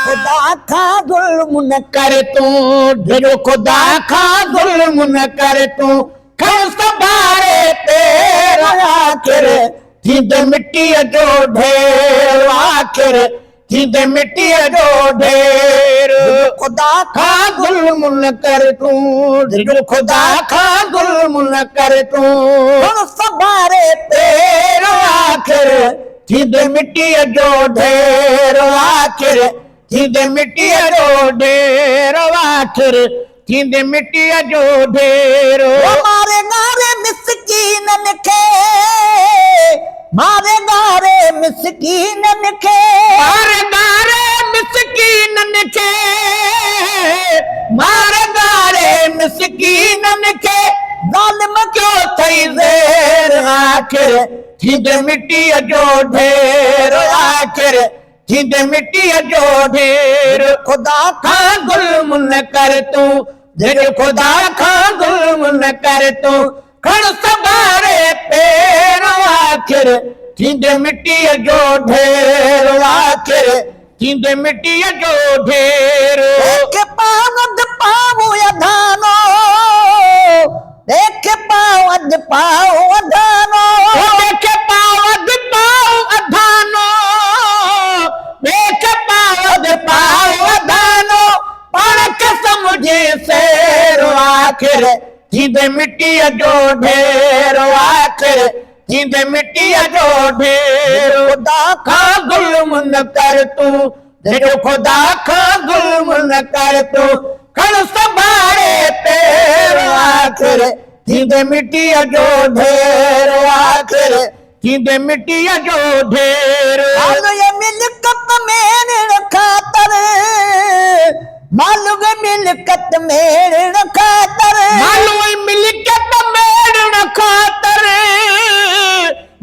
खुदा खा जुल्म न कर तू, जो खुदा खा जुल्म न कर तू, खड़ संभारे तेरा आखिर थींदे मिट्टी जो ढेर, आखिर थींदे मिट्टी जो ढेर। खुदा खा जुल्म न कर तू, जो खुदा खा जुल्म न कर तू, खड़ संभारे तेरा आखिर थींदे मिट्टी जो ढेर, आखिर थींदे मिट्टी जो ढेर, आखिर थींदे मिट्टी जो ढेर। मारे गारे मिस्कीनन खे, मारे गारे मिस्कीनन खे, मारे गारे मिस्कीनन खे, मारे गारे मिस्कीनन खे, ज़ालिम क्यों थई ज़ेर, आखिर थींदे मिट्टी जो ढेर, आखिर थींदे मिट्टी जो ढेर। खुदा खा जुल्म न कर तू, जो खुदा खा जुल्म न कर तू, खड़ संभारे तेरा आखिर थींदे मिट्टी जो ढेर, आखिर थींदे मिट्टी जो ढेर। देख पावद पाऊं अधानो, देख पावद पाऊं अधानो, देख पावद पाऊं अधानो, देख पावद पाऊं अधानो, पण कसम जे शेर, आखिर थींदे मिट्टी जो ढेर, आखिर थींदे मिट्टी जो ढेर। खुदा खा जुल्म न कर तू, जो खुदा खा जुल्म न कर तू, खड़ संभारे तेरा आखिर थींदे मिट्टी जो ढेर, आखिर थींदे मिट्टी जो ढेर। ये मिलकत मेरे खातर, मालूम मिलकत मेरे खातर, मालूम मिलकत मेरे खातर,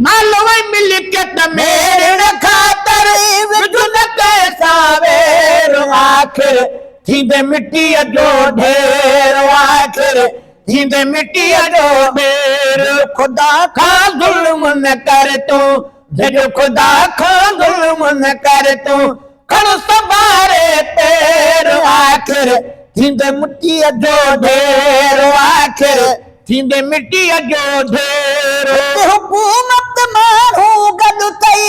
मालूम मिलकत मेरे खातर, विजुन कैसा वेर, आखिर थींदे मिट्टी जो ढेर, आखिर थींदे मिट्टी जो ढेर। खुदा खा जुल्म न कर तू, जो खुदा खा जुल्म न कर तू, खड़ संभारे तेरा आखिर थींदे मिट्टी जो ढेर, आखिर थींदे मिट्टी जो ढेर। हुकूमत माण्हू गॾु थई,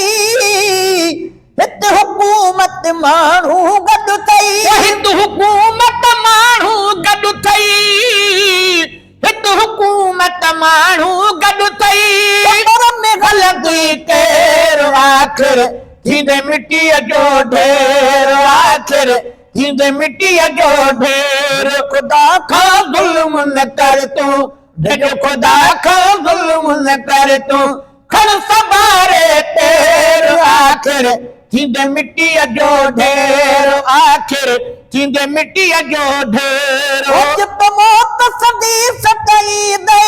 हिते हुकूमत माण्हू गॾु थई, हिते हुकूमत माण्हू गॾु थई, हिते हुकूमत माण्हू गॾु थई, पर में ग़लती केर, आखिर थींदे मिट्टी जो ढेर, आखिर थींदे मिट्टी जो ढेर। खुदा खा जुल्म न कर तू, जो खुदा खा जुल्म न कर तू, खड़ संभारे तेरा आखिर थींदे मिट्टी जो ढेर, आखिर थींदे मिट्टी जो ढेर। जब मौत सदी सटई दे,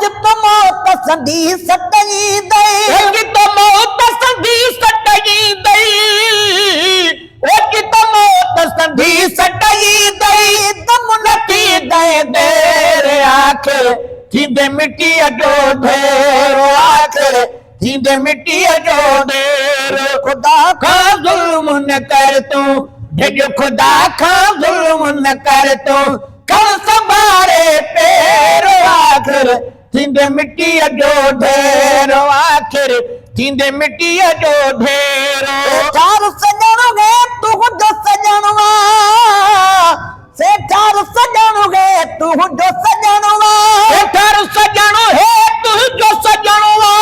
जब मौत सदी सटई दे, जब मौत सदी सटई दे, जब मौत सदी सटई दे, दम नथी दे देर, आखिर थींदे मिट्टी जो ढेर, आखिर थींदे मिट्टी जो ढेर। खुदा खा जुल्म न कर तू, जो खुदा खा जुल्म न कर तू, खड़ संभारे तेरा आखिर थींदे मिट्टी जो ढेर, आखिर थींदे मिट्टी जो ढेर। चार सजण गे तू जो सजणवा, से चार सजण गे तू जो सजणवा, से चार सजण है तू जो सजणवा,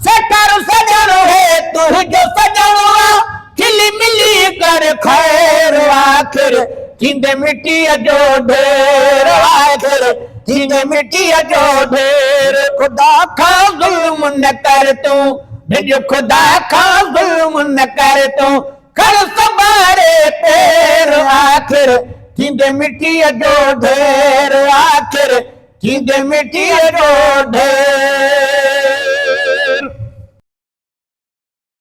से चार सजण है तू जो सजणवा, खिली मिली कर खैर, आखिर थींदे मिट्टी जो ढेर, आखिर थींदे मिट्टी जो ढेर। खुदा खा जुल्म न कर तू, जो खुदा खा जुल्म न कर तू, खड़ संभारे तेरा आखिर थींदे मिट्टी जो ढेर, आखिर थींदे मिट्टी जो ढेर।